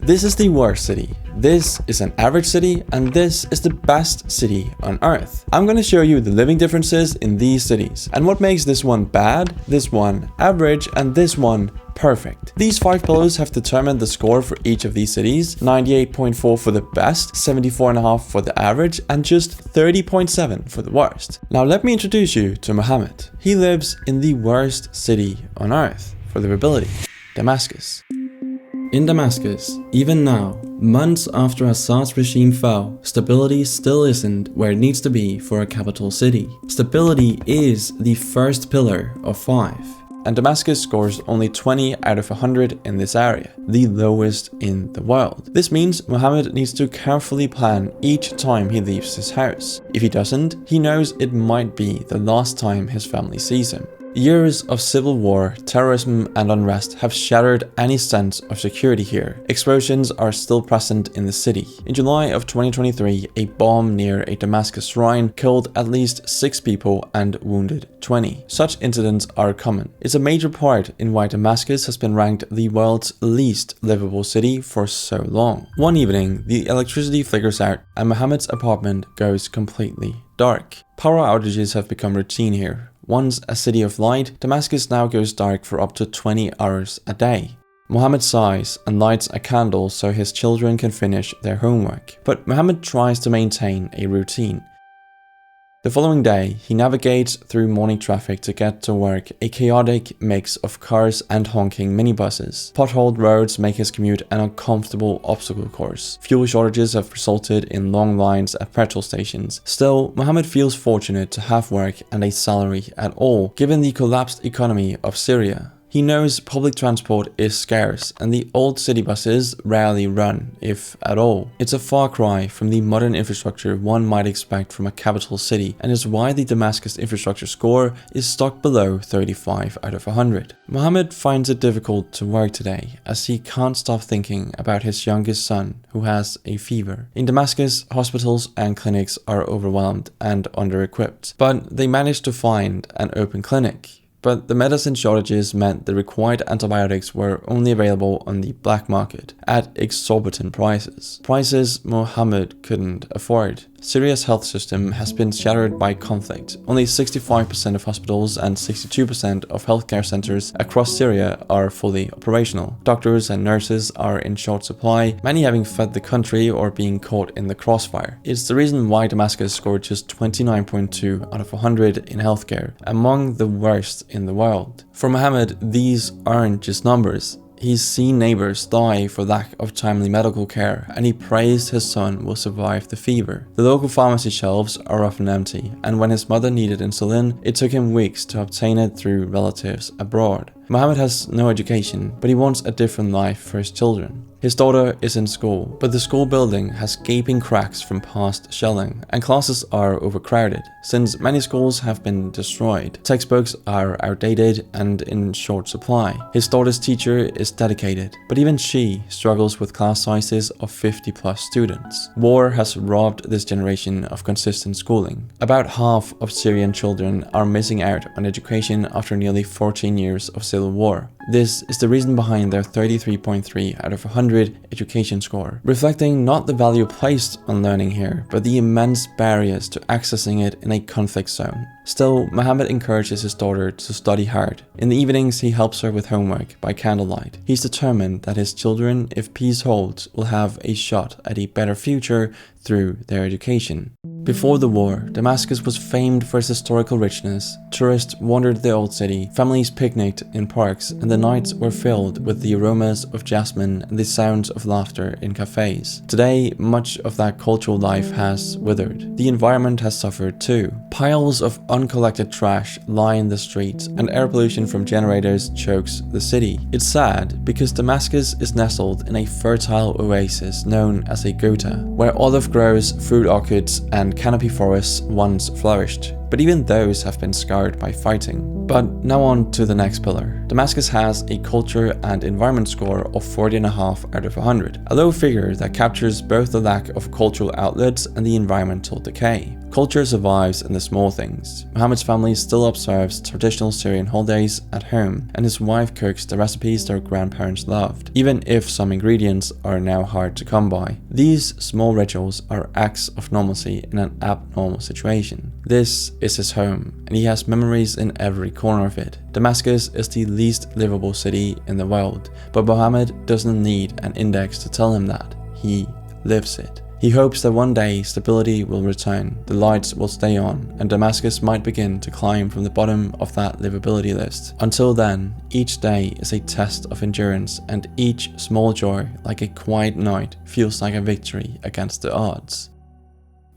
This is the worst city, this is an average city, and this is the best city on earth. I'm gonna show you the living differences in these cities, and what makes this one bad, this one average, and this one perfect. These 5 pillars have determined the score for each of these cities: 98.4 for the best, 74.5 for the average, and just 30.7 for the worst. Now let me introduce you to Mohammed. He lives in the worst city on earth for livability, Damascus. In Damascus, even now, months after Assad's regime fell, stability still isn't where it needs to be for a capital city. Stability is the first pillar of 5. And Damascus scores only 20 out of 100 in this area, the lowest in the world. This means Mohammed needs to carefully plan each time he leaves his house. If he doesn't, he knows it might be the last time his family sees him. Years of civil war, terrorism, and unrest have shattered any sense of security here. Explosions are still present in the city. In July of 2023, a bomb near a Damascus shrine killed at least 6 people and wounded 20. Such incidents are common. It's a major part in why Damascus has been ranked the world's least livable city for so long. One evening, the electricity flickers out and Mohammed's apartment goes completely dark. Power outages have become routine here. Once a city of light, Damascus now goes dark for up to 20 hours a day. Mohammed sighs and lights a candle so his children can finish their homework. But Mohammed tries to maintain a routine. The following day, he navigates through morning traffic to get to work, a chaotic mix of cars and honking minibuses. Potholed roads make his commute an uncomfortable obstacle course. Fuel shortages have resulted in long lines at petrol stations. Still, Mohammed feels fortunate to have work and a salary at all, given the collapsed economy of Syria. He knows public transport is scarce and the old city buses rarely run, if at all. It's a far cry from the modern infrastructure one might expect from a capital city, and is why the Damascus infrastructure score is stuck below 35 out of 100. Mohammed finds it difficult to work today as he can't stop thinking about his youngest son who has a fever. In Damascus, hospitals and clinics are overwhelmed and under-equipped, but they managed to find an open clinic. But the medicine shortages meant the required antibiotics were only available on the black market at exorbitant prices. Prices Mohammed couldn't afford. Syria's health system has been shattered by conflict. Only 65% of hospitals and 62% of healthcare centers across Syria are fully operational. Doctors and nurses are in short supply, many having fled the country or being caught in the crossfire. It's the reason why Damascus scored just 29.2 out of 100 in healthcare, among the worst in the world. For Mohammed, these aren't just numbers. He's seen neighbors die for lack of timely medical care, and he prays his son will survive the fever. The local pharmacy shelves are often empty, and when his mother needed insulin, it took him weeks to obtain it through relatives abroad. Mohammed has no education, but he wants a different life for his children. His daughter is in school, but the school building has gaping cracks from past shelling, and classes are overcrowded, since many schools have been destroyed. Textbooks are outdated and in short supply. His daughter's teacher is dedicated, but even she struggles with class sizes of 50+ students. War has robbed this generation of consistent schooling. About half of Syrian children are missing out on education after nearly 14 years of civil war. This is the reason behind their 33.3 out of 100 education score, reflecting not the value placed on learning here, but the immense barriers to accessing it in a conflict zone. Still, Mohammed encourages his daughter to study hard. In the evenings, he helps her with homework by candlelight. He's determined that his children, if peace holds, will have a shot at a better future through their education. Before the war, Damascus was famed for its historical richness. Tourists wandered the old city, families picnicked in parks, and the nights were filled with the aromas of jasmine and the sounds of laughter in cafes. Today, much of that cultural life has withered. The environment has suffered too. Piles of uncollected trash line the streets, and air pollution from generators chokes the city. It's sad because Damascus is nestled in a fertile oasis known as a Ghouta, where olive groves, fruit orchards, and canopy forests once flourished. but even those have been scarred by fighting. But now on to the next pillar. Damascus has a culture and environment score of 40.5 out of 100, a low figure that captures both the lack of cultural outlets and the environmental decay. Culture survives in the small things. Muhammad's family still observes traditional Syrian holidays at home, and his wife cooks the recipes their grandparents loved, even if some ingredients are now hard to come by. These small rituals are acts of normalcy in an abnormal situation. This is his home, and he has memories in every corner of it. Damascus is the least livable city in the world, but Muhammad doesn't need an index to tell him that. He lives it. He hopes that one day stability will return, the lights will stay on, and Damascus might begin to climb from the bottom of that livability list. Until then, each day is a test of endurance, and each small joy, like a quiet night, feels like a victory against the odds.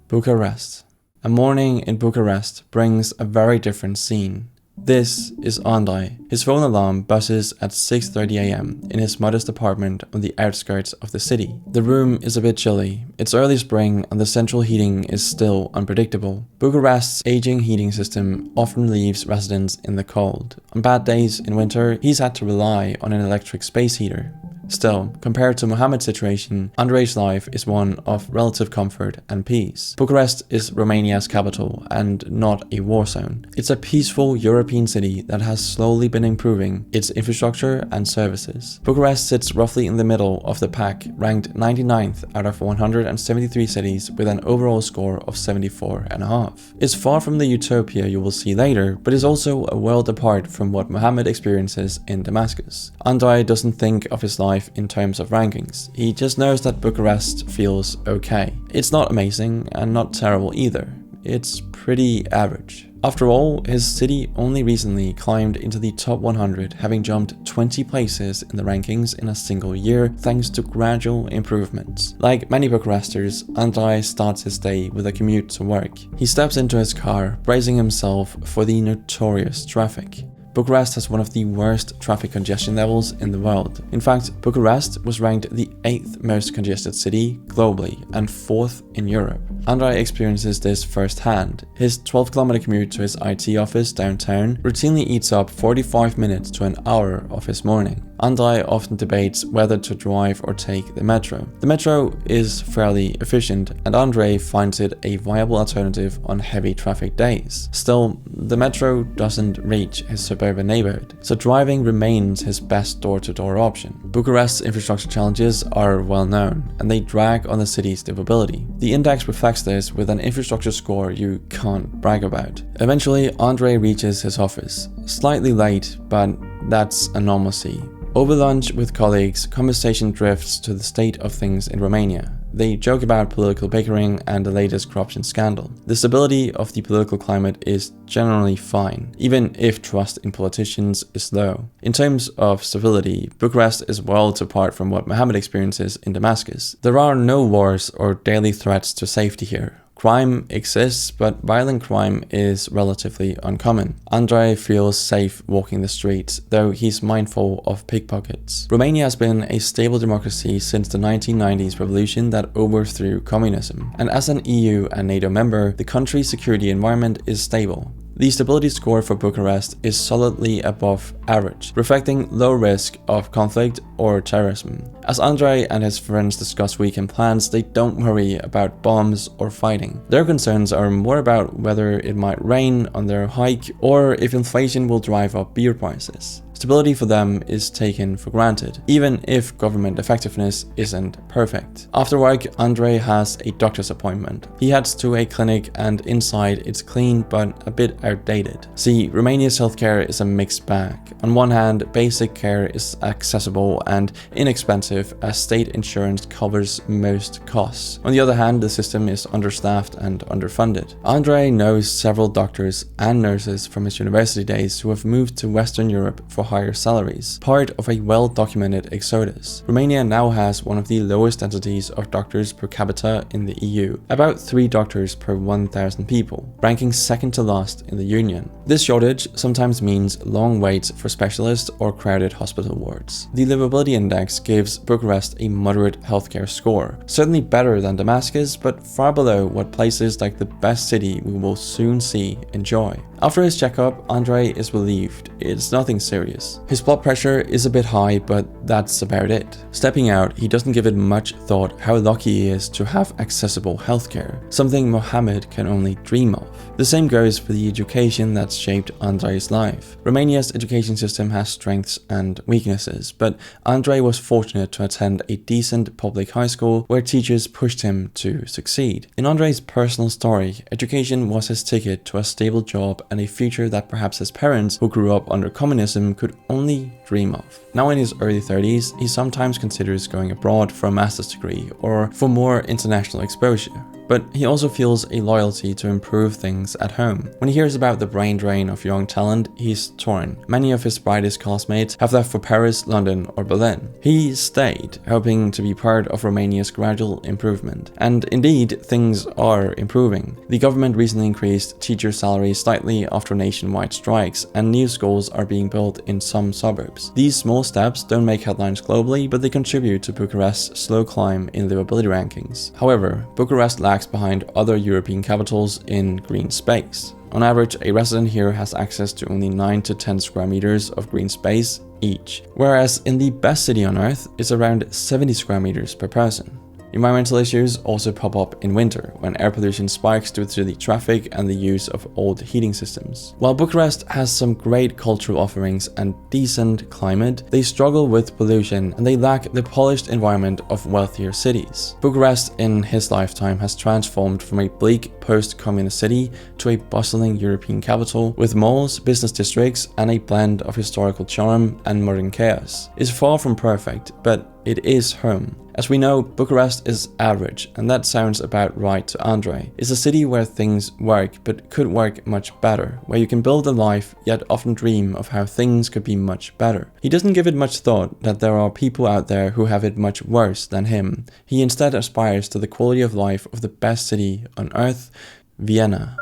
Bucharest. A morning in Bucharest brings a very different scene. This is Andrei. His phone alarm buzzes at 6:30 AM in his modest apartment on the outskirts of the city. The room is a bit chilly. It's early spring and the central heating is still unpredictable. Bucharest's aging heating system often leaves residents in the cold. On bad days in winter, he's had to rely on an electric space heater. Still, compared to Muhammad's situation, Andrei's life is one of relative comfort and peace. Bucharest is Romania's capital and not a war zone. It's a peaceful European city that has slowly been improving its infrastructure and services. Bucharest sits roughly in the middle of the pack, ranked 99th out of 173 cities with an overall score of 74.5. It's far from the utopia you will see later, but is also a world apart from what Muhammad experiences in Damascus. Andrei doesn't think of his life in terms of rankings. He just knows that Bucharest feels okay. It's not amazing and not terrible either. It's pretty average. After all, his city only recently climbed into the top 100, having jumped 20 places in the rankings in a single year thanks to gradual improvements. Like many Bucharesters, Andrei starts his day with a commute to work. He steps into his car, bracing himself for the notorious traffic. Bucharest has one of the worst traffic congestion levels in the world. In fact, Bucharest was ranked the 8th most congested city globally and 4th in Europe. Andrei experiences this firsthand. His 12-kilometer commute to his IT office downtown routinely eats up 45 minutes to an hour of his morning. Andrei often debates whether to drive or take the metro. The metro is fairly efficient, and Andrei finds it a viable alternative on heavy traffic days. Still, the metro doesn't reach his suburban neighborhood, so driving remains his best door-to-door option. Bucharest's infrastructure challenges are well known, and they drag on the city's livability. The index reflects this with an infrastructure score you can't brag about. Eventually, Andrei reaches his office. Slightly late, but that's a normalcy. Over lunch with colleagues, conversation drifts to the state of things in Romania. They joke about political bickering and the latest corruption scandal. The stability of the political climate is generally fine, even if trust in politicians is low. In terms of stability, Bucharest is worlds apart from what Muhammad experiences in Damascus. There are no wars or daily threats to safety here. Crime exists, but violent crime is relatively uncommon. Andrei feels safe walking the streets, though he's mindful of pickpockets. Romania has been a stable democracy since the 1990s revolution that overthrew communism, and as an EU and NATO member, the country's security environment is stable. The stability score for Bucharest is solidly above average, reflecting low risk of conflict or terrorism. As Andrei and his friends discuss weekend plans, they don't worry about bombs or fighting. Their concerns are more about whether it might rain on their hike or if inflation will drive up beer prices. Stability for them is taken for granted, even if government effectiveness isn't perfect. After work, Andrei has a doctor's appointment. He heads to a clinic and inside it's clean but a bit outdated. See, Romania's healthcare is a mixed bag. On one hand, basic care is accessible and inexpensive as state insurance covers most costs. On the other hand, the system is understaffed and underfunded. Andrei knows several doctors and nurses from his university days who have moved to Western Europe for higher salaries, part of a well-documented exodus. Romania now has one of the lowest densities of doctors per capita in the EU, about 3 doctors per 1,000 people, ranking second to last in the Union. This shortage sometimes means long waits for specialists or crowded hospital wards. The livability index gives Bucharest a moderate healthcare score, certainly better than Damascus, but far below what places like the best city we will soon see enjoy. After his checkup, Andrei is relieved. It's nothing serious. His blood pressure is a bit high, but that's about it. Stepping out, he doesn't give it much thought how lucky he is to have accessible healthcare, something Mohammed can only dream of. The same goes for the education that's shaped Andrei's life. Romania's education system has strengths and weaknesses, but Andrei was fortunate to attend a decent public high school where teachers pushed him to succeed. In Andrei's personal story, education was his ticket to a stable job and a future that perhaps his parents, who grew up under communism, could only dream of. Now in his early 30s, he sometimes considers going abroad for a master's degree or for more international exposure. But he also feels a loyalty to improve things at home. When he hears about the brain drain of young talent, he's torn. Many of his brightest classmates have left for Paris, London, or Berlin. He stayed, hoping to be part of Romania's gradual improvement. And indeed, things are improving. The government recently increased teacher salaries slightly after nationwide strikes, and new schools are being built in some suburbs. These small steps don't make headlines globally, but they contribute to Bucharest's slow climb in livability rankings. However, Bucharest lags behind other European capitals in green space. On average, a resident here has access to only 9 to 10 square meters of green space each, whereas in the best city on earth, it's around 70 square meters per person. Environmental issues also pop up in winter, when air pollution spikes due to the traffic and the use of old heating systems. While Bucharest has some great cultural offerings and decent climate, they struggle with pollution and they lack the polished environment of wealthier cities. Bucharest in his lifetime has transformed from a bleak post-communist city to a bustling European capital with malls, business districts, and a blend of historical charm and modern chaos. It's far from perfect, but it is home. As we know, Bucharest is average, and that sounds about right to Andrei. It's a city where things work, but could work much better, where you can build a life, yet often dream of how things could be much better. He doesn't give it much thought that there are people out there who have it much worse than him. He instead aspires to the quality of life of the best city on earth, Vienna.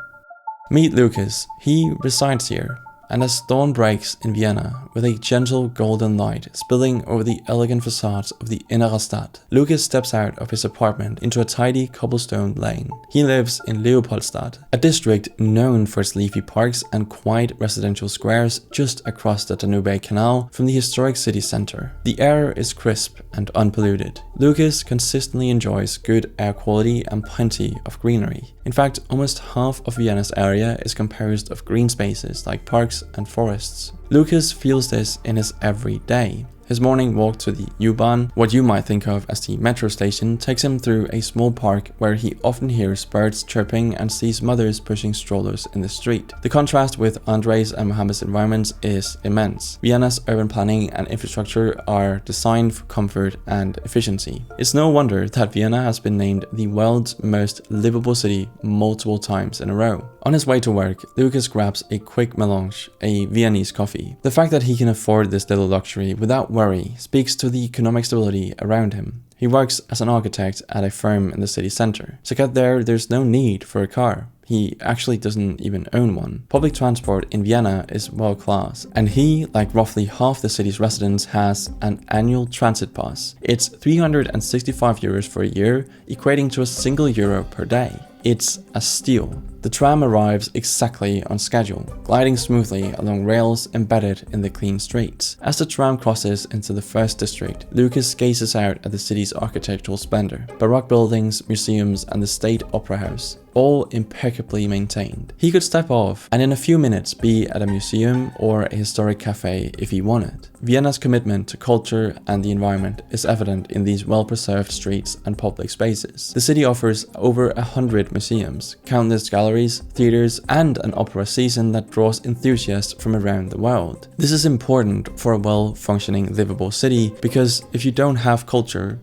Meet Lucas. He resides here. And as dawn breaks in Vienna, with a gentle golden light spilling over the elegant facades of the Innere Stadt, Lucas steps out of his apartment into a tidy cobblestone lane. He lives in Leopoldstadt, a district known for its leafy parks and quiet residential squares just across the Danube Canal from the historic city center. The air is crisp and unpolluted. Lucas consistently enjoys good air quality and plenty of greenery. In fact, almost half of Vienna's area is composed of green spaces like parks and forests. Lucas feels this in his everyday. His morning walk to the U-Bahn, what you might think of as the metro station, takes him through a small park where he often hears birds chirping and sees mothers pushing strollers in the street. The contrast with Andrei's and Mohammed's environments is immense. Vienna's urban planning and infrastructure are designed for comfort and efficiency. It's no wonder that Vienna has been named the world's most livable city multiple times in a row. On his way to work, Lucas grabs a quick melange, a Viennese coffee. The fact that he can afford this little luxury without worry speaks to the economic stability around him. He works as an architect at a firm in the city center. To get there, there's no need for a car. He actually doesn't even own one. Public transport in Vienna is world class, and he, like roughly half the city's residents, has an annual transit pass. It's 365 euros for a year, equating to €1 per day. It's a steal. The tram arrives exactly on schedule, gliding smoothly along rails embedded in the clean streets. As the tram crosses into the first district, Lucas gazes out at the city's architectural splendor. Baroque buildings, museums, and the State Opera House, all impeccably maintained. He could step off and in a few minutes be at a museum or a historic cafe if he wanted. Vienna's commitment to culture and the environment is evident in these well-preserved streets and public spaces. The city offers over 100 museums, countless galleries, theaters, and an opera season that draws enthusiasts from around the world. This is important for a well-functioning, livable city because if you don't have culture,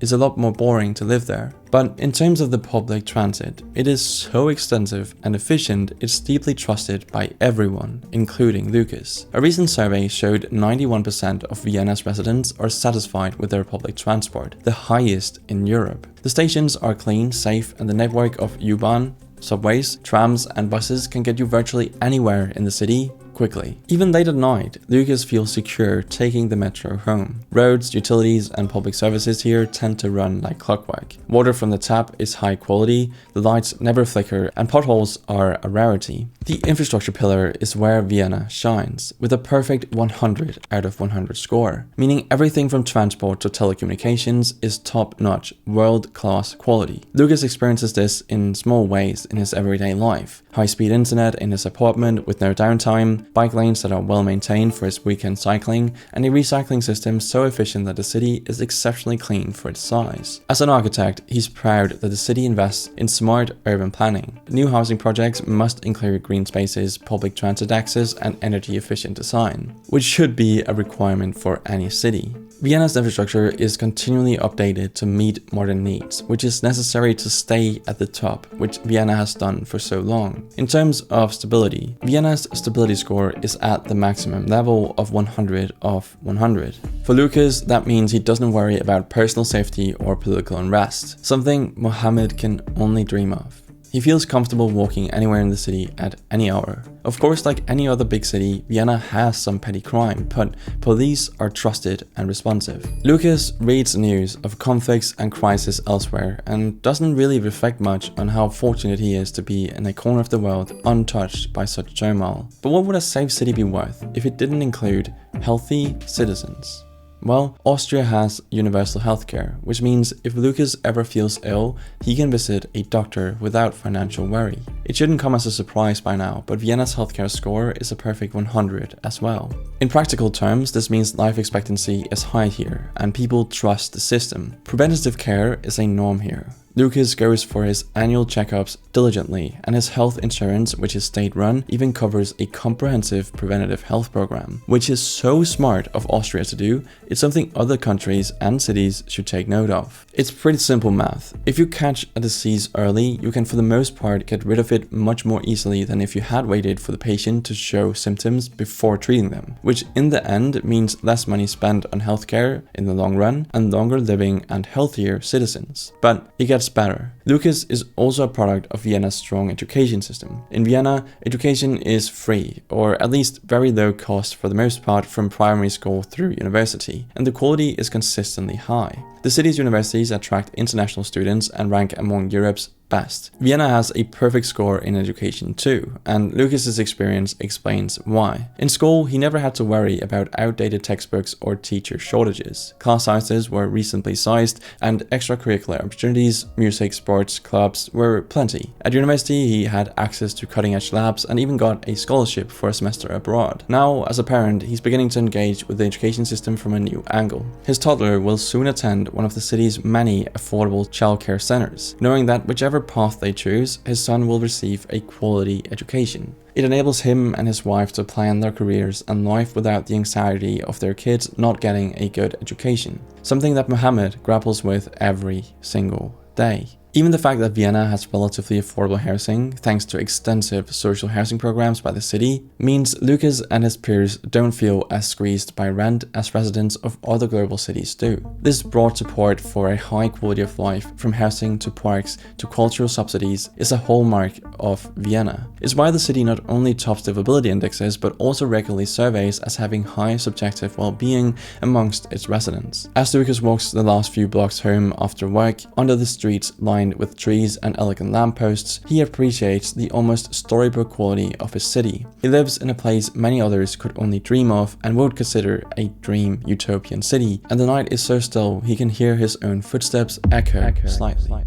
it's a lot more boring to live there. But in terms of the public transit, it is so extensive and efficient, it's deeply trusted by everyone, including Lucas. A recent survey showed 91% of Vienna's residents are satisfied with their public transport, the highest in Europe. The stations are clean, safe, and the network of U-Bahn, subways, trams, and buses can get you virtually anywhere in the city quickly. Even late at night, Lucas feels secure taking the metro home. Roads, utilities, and public services here tend to run like clockwork. Water from the tap is high quality, the lights never flicker, and potholes are a rarity. The infrastructure pillar is where Vienna shines, with a perfect 100 out of 100 score, meaning everything from transport to telecommunications is top-notch, world-class quality. Lucas experiences this in small ways in his everyday life. High-speed internet in his apartment with no downtime, bike lanes that are well maintained for his weekend cycling, and a recycling system so efficient that the city is exceptionally clean for its size. As an architect, he's proud that the city invests in smart urban planning. New housing projects must include green spaces, public transit access, and energy-efficient design, which should be a requirement for any city. Vienna's infrastructure is continually updated to meet modern needs, which is necessary to stay at the top, which Vienna has done for so long. In terms of stability, Vienna's stability score is at the maximum level of 100 of 100. For Lucas, that means he doesn't worry about personal safety or political unrest, something Mohammed can only dream of. He feels comfortable walking anywhere in the city at any hour. Of course, like any other big city, Vienna has some petty crime, but police are trusted and responsive. Lucas reads news of conflicts and crisis elsewhere and doesn't really reflect much on how fortunate he is to be in a corner of the world untouched by such turmoil. But what would a safe city be worth if it didn't include healthy citizens? Well, Austria has universal healthcare, which means if Lucas ever feels ill, he can visit a doctor without financial worry. It shouldn't come as a surprise by now, but Vienna's healthcare score is a perfect 100 as well. In practical terms, this means life expectancy is high here, and people trust the system. Preventative care is a norm here. Lucas goes for his annual checkups diligently, and his health insurance, which is state-run, even covers a comprehensive preventative health program, which is so smart of Austria to do. It's something other countries and cities should take note of. It's pretty simple math. If you catch a disease early, you can for the most part get rid of it much more easily than if you had waited for the patient to show symptoms before treating them, which in the end means less money spent on healthcare in the long run and longer living and healthier citizens. But it gets better. Lucas is also a product of Vienna's strong education system. In Vienna, education is free, or at least very low cost for the most part from primary school through university, and the quality is consistently high. The city's universities attract international students and rank among Europe's best. Vienna has a perfect score in education too, and Lucas's experience explains why. In school, he never had to worry about outdated textbooks or teacher shortages. Class sizes were reasonably sized, and extracurricular opportunities, music, sports, clubs were plenty. At university, he had access to cutting-edge labs and even got a scholarship for a semester abroad. Now, as a parent, he's beginning to engage with the education system from a new angle. His toddler will soon attend one of the city's many affordable childcare centers, knowing that whichever path they choose, his son will receive a quality education. It enables him and his wife to plan their careers and life without the anxiety of their kids not getting a good education, something that Mohammed grapples with every single day. Even the fact that Vienna has relatively affordable housing, thanks to extensive social housing programs by the city, means Lucas and his peers don't feel as squeezed by rent as residents of other global cities do. This broad support for a high quality of life, from housing to parks to cultural subsidies, is a hallmark of Vienna. It's why the city not only tops livability indexes, but also regularly surveys as having high subjective well-being amongst its residents. As Lucas walks the last few blocks home after work, under the streets lined with trees and elegant lampposts, he appreciates the almost storybook quality of his city. He lives in a place many others could only dream of and would consider a dream utopian city, and the night is so still he can hear his own footsteps echo slightly.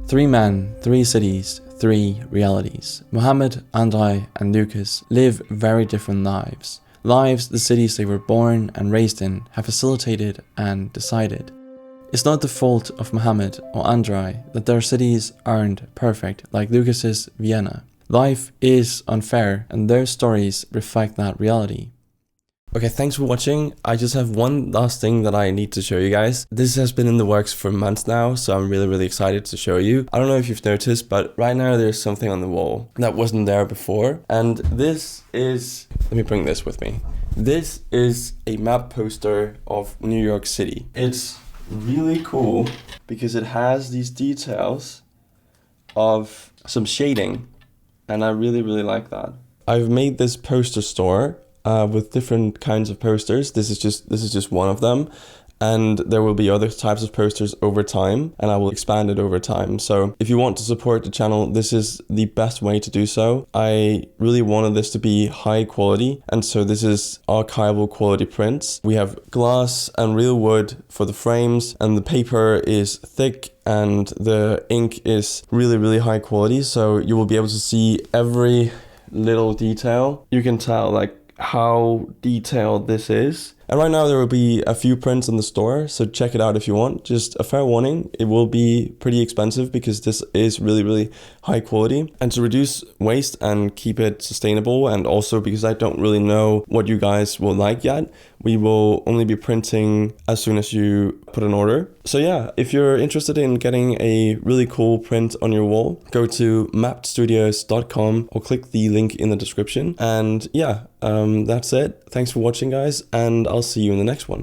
3 men, 3 cities, 3 realities. Mohammed, Andrei, and Lucas live very different lives. Lives the cities they were born and raised in have facilitated and decided. It's not the fault of Mohammed or Andrei that their cities aren't perfect like Lucas's Vienna. Life is unfair, and their stories reflect that reality. Okay, thanks for watching. I just have one last thing that I need to show you guys. This has been in the works for months now, so I'm really excited to show you. I don't know if you've noticed, but right now there's something on the wall that wasn't there before. And this is, let me bring this with me. This is a map poster of New York City. It's really cool because it has these details of some shading, and I really like that. I've made this poster store with different kinds of posters. This is just one of them, and there will be other types of posters over time, and I will expand it over time. So if you want to support the channel, this is the best way to do so. I really wanted this to be high quality, and so this is archival quality prints. We have glass and real wood for the frames, and the paper is thick and the ink is really high quality, so you will be able to see every little detail. You can tell like how detailed this is. And right now there will be a few prints in the store, so check it out if you want. Just a fair warning, it will be pretty expensive because this is really high quality. And to reduce waste and keep it sustainable, and also because I don't really know what you guys will like yet, we will only be printing as soon as you put an order. So yeah, if you're interested in getting a really cool print on your wall, go to mappedstudios.com or click the link in the description. And yeah, that's it. Thanks for watching, guys, and I'll see you in the next one.